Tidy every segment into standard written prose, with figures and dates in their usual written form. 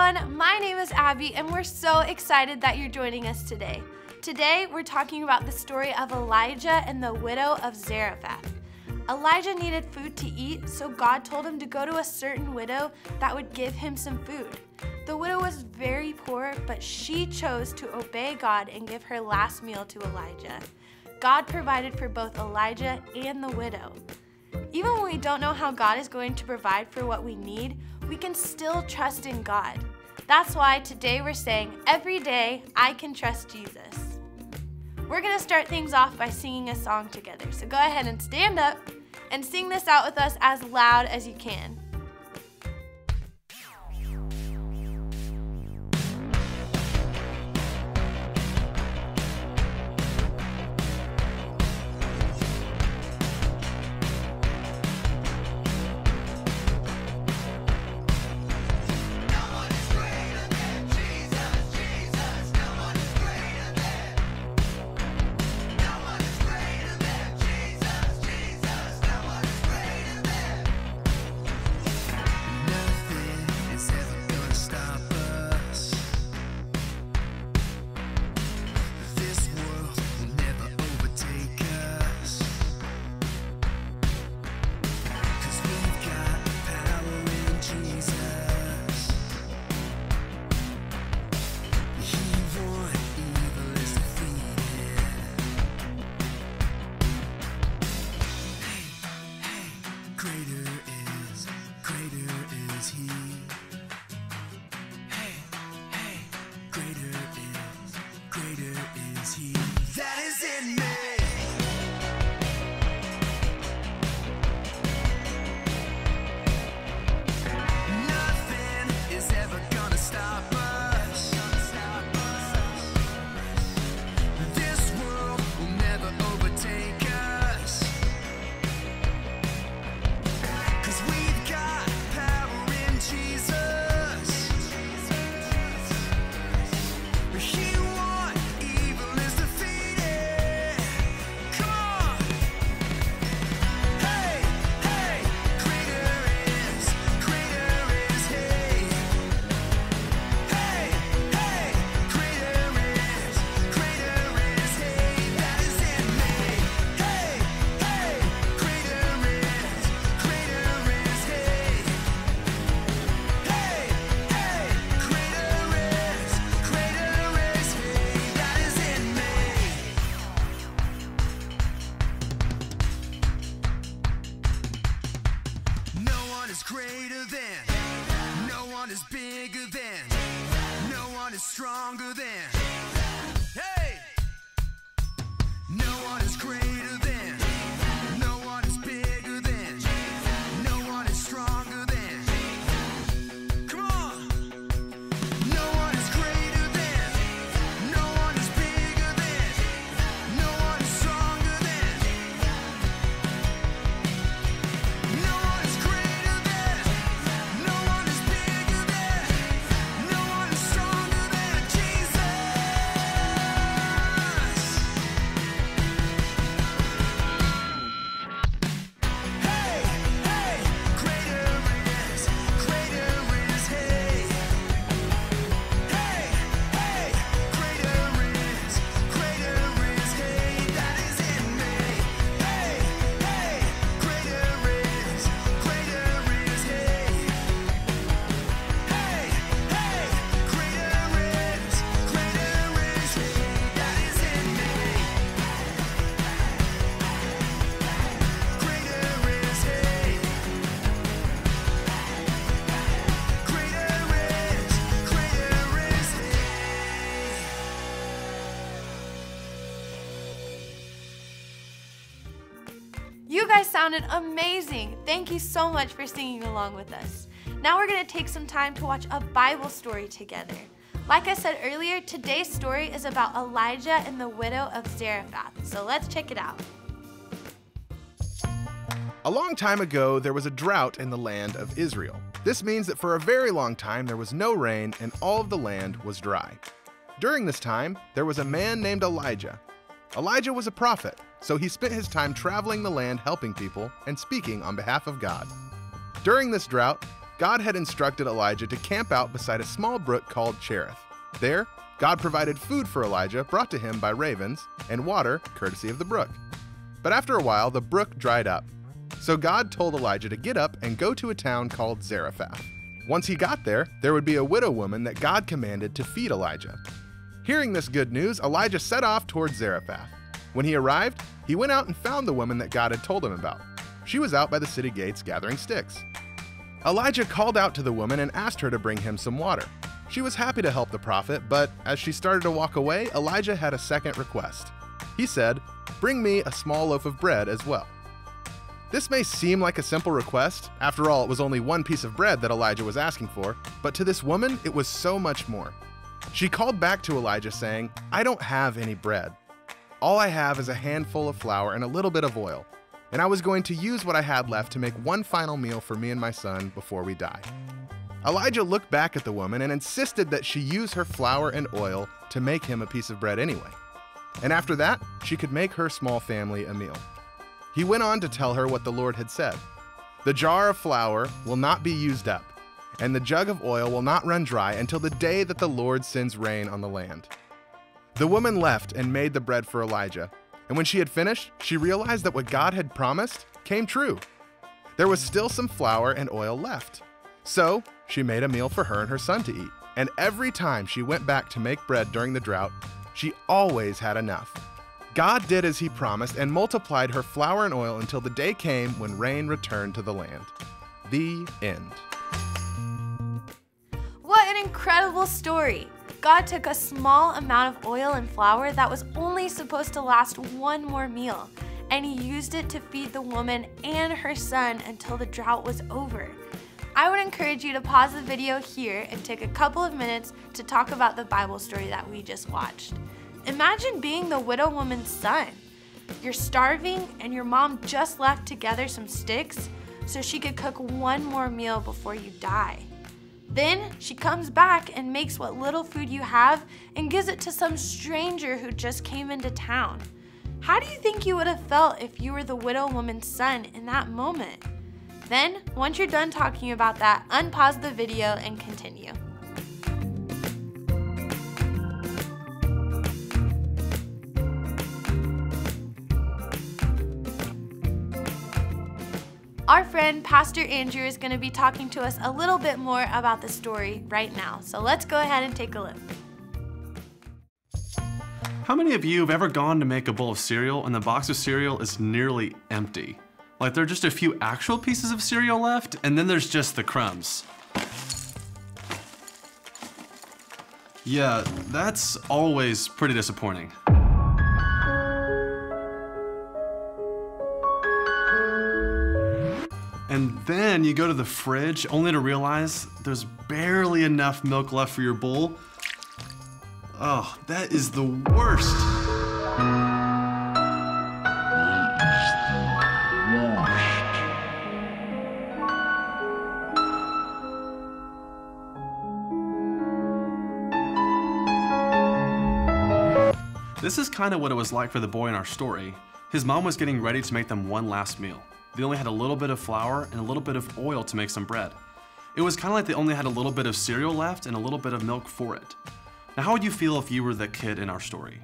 everyone, my name is Abby and we're so excited that you're joining us today. Today we're talking about the story of Elijah and the widow of Zarephath. Elijah needed food to eat, so God told him to go to a certain widow that would give him some food. The widow was very poor, but she chose to obey God and give her last meal to Elijah. God provided for both Elijah and the widow. Even when we don't know how God is going to provide for what we need, we can still trust in God. That's why today we're saying, every day I can trust Jesus. We're going to start things off by singing a song together. So go ahead and stand up and sing this out with us as loud as you can. Greater than, no one is bigger than, no one is stronger than, hey! No one is greater than, no one is bigger than, no one is stronger than. Come on! No one is greater than, no one is bigger than, no one is stronger than. No one is greater than, no one is bigger than, no one is stronger than Jesus. Hey, hey, greater is, hey. Hey, hey, greater is, hey, that is in me. Hey, hey, greater is, hey. Hey, hey, greater is, hey, that is in me. Greater is, hey. Greater is, hey. You guys sounded amazing. Thank you so much for singing along with us. Now we're going to take some time to watch a Bible story together. Like I said earlier, today's story is about Elijah and the widow of Zarephath. So let's check it out. A long time ago, there was a drought in the land of Israel. This means that for a very long time there was no rain and all of the land was dry. During this time, there was a man named Elijah. Elijah was a prophet, so he spent his time traveling the land helping people and speaking on behalf of God. During this drought, God had instructed Elijah to camp out beside a small brook called Cherith. There, God provided food for Elijah brought to him by ravens, and water courtesy of the brook. But after a while, the brook dried up. So God told Elijah to get up and go to a town called Zarephath. Once he got there, there would be a widow woman that God commanded to feed Elijah. Hearing this good news, Elijah set off towards Zarephath. When he arrived, he went out and found the woman that God had told him about. She was out by the city gates gathering sticks. Elijah called out to the woman and asked her to bring him some water. She was happy to help the prophet, but as she started to walk away, Elijah had a second request. He said, "Bring me a small loaf of bread as well." This may seem like a simple request. After all, it was only one piece of bread that Elijah was asking for, but to this woman, it was so much more. She called back to Elijah saying, "I don't have any bread. All I have is a handful of flour and a little bit of oil, and I was going to use what I had left to make one final meal for me and my son before we die." Elijah looked back at the woman and insisted that she use her flour and oil to make him a piece of bread anyway. And after that, she could make her small family a meal. He went on to tell her what the Lord had said. "The jar of flour will not be used up, and the jug of oil will not run dry until the day that the Lord sends rain on the land." The woman left and made the bread for Elijah, and when she had finished, she realized that what God had promised came true. There was still some flour and oil left. So she made a meal for her and her son to eat, and every time she went back to make bread during the drought, she always had enough. God did as he promised and multiplied her flour and oil until the day came when rain returned to the land. The end. What an incredible story! God took a small amount of oil and flour that was only supposed to last one more meal, and he used it to feed the woman and her son until the drought was over. I would encourage you to pause the video here and take a couple of minutes to talk about the Bible story that we just watched. Imagine being the widow woman's son. You're starving and your mom just left to gather some sticks so she could cook one more meal before you die. Then she comes back and makes what little food you have and gives it to some stranger who just came into town. How do you think you would have felt if you were the widow woman's son in that moment? Then, once you're done talking about that, unpause the video and continue. Our friend Pastor Andrew is going to be talking to us a little bit more about the story right now. So let's go ahead and take a look. How many of you have ever gone to make a bowl of cereal and the box of cereal is nearly empty? Like there are just a few actual pieces of cereal left and then there's just the crumbs. Yeah, that's always pretty disappointing. And then you go to the fridge only to realize there's barely enough milk left for your bowl. Oh, that is the worst. This is kind of what it was like for the boy in our story. His mom was getting ready to make them one last meal. They only had a little bit of flour and a little bit of oil to make some bread. It was kind of like they only had a little bit of cereal left and a little bit of milk for it. Now, how would you feel if you were the kid in our story?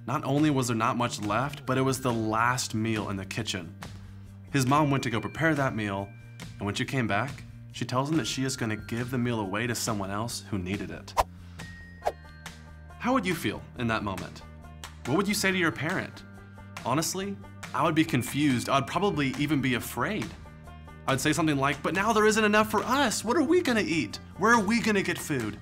Not only was there not much left, but it was the last meal in the kitchen. His mom went to go prepare that meal, and when she came back, she tells him that she is going to give the meal away to someone else who needed it. How would you feel in that moment? What would you say to your parent? Honestly, I would be confused. I'd probably even be afraid. I'd say something like, "But now there isn't enough for us. What are we gonna eat? Where are we gonna get food?"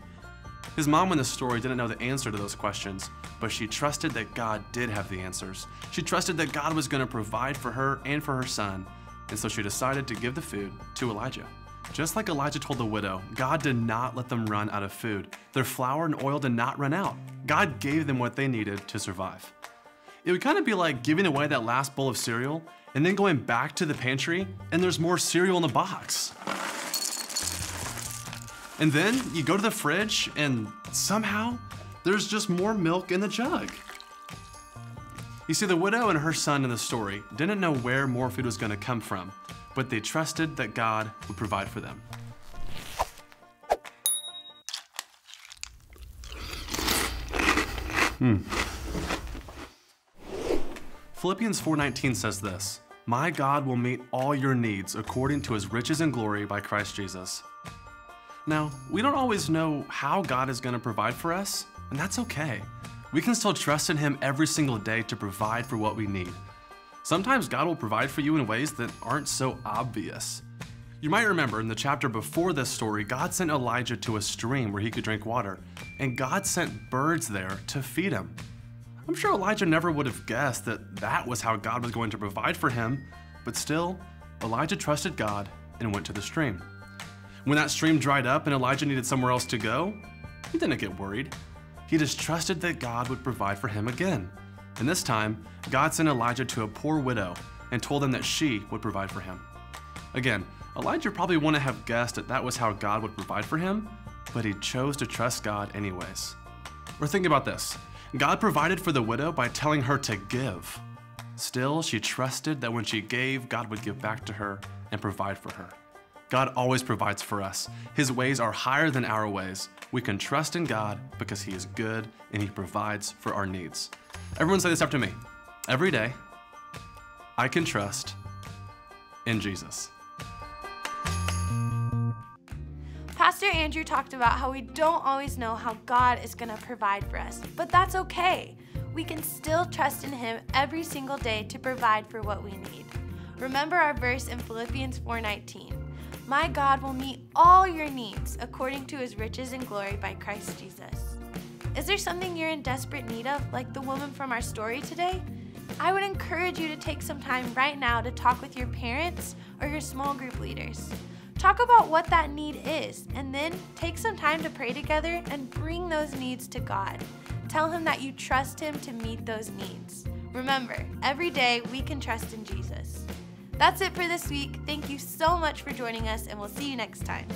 His mom in the story didn't know the answer to those questions, but she trusted that God did have the answers. She trusted that God was gonna provide for her and for her son, and so she decided to give the food to Elijah. Just like Elijah told the widow, God did not let them run out of food. Their flour and oil did not run out. God gave them what they needed to survive. It would kind of be like giving away that last bowl of cereal and then going back to the pantry and there's more cereal in the box. And then you go to the fridge and somehow there's just more milk in the jug. You see, the widow and her son in the story didn't know where more food was going to come from, but they trusted that God would provide for them. Philippians 4:19 says this, "My God will meet all your needs according to his riches and glory by Christ Jesus." Now, we don't always know how God is going to provide for us, and that's okay. We can still trust in him every single day to provide for what we need. Sometimes God will provide for you in ways that aren't so obvious. You might remember in the chapter before this story, God sent Elijah to a stream where he could drink water, and God sent birds there to feed him. I'm sure Elijah never would have guessed that that was how God was going to provide for him, but still, Elijah trusted God and went to the stream. When that stream dried up and Elijah needed somewhere else to go, he didn't get worried. He just trusted that God would provide for him again. And this time, God sent Elijah to a poor widow and told him that she would provide for him. Again, Elijah probably wouldn't have guessed that that was how God would provide for him, but he chose to trust God anyways. Or think about this. God provided for the widow by telling her to give. Still, she trusted that when she gave, God would give back to her and provide for her. God always provides for us. His ways are higher than our ways. We can trust in God because he is good and he provides for our needs. Everyone say this after me. Every day, I can trust in Jesus. Pastor Andrew talked about how we don't always know how God is going to provide for us, but that's okay. We can still trust in him every single day to provide for what we need. Remember our verse in Philippians 4:19. My God will meet all your needs according to his riches and glory by Christ Jesus. Is there something you're in desperate need of, like the woman from our story today? I would encourage you to take some time right now to talk with your parents or your small group leaders. Talk about what that need is, and then take some time to pray together and bring those needs to God. Tell him that you trust him to meet those needs. Remember, every day we can trust in Jesus. That's it for this week. Thank you so much for joining us, and we'll see you next time.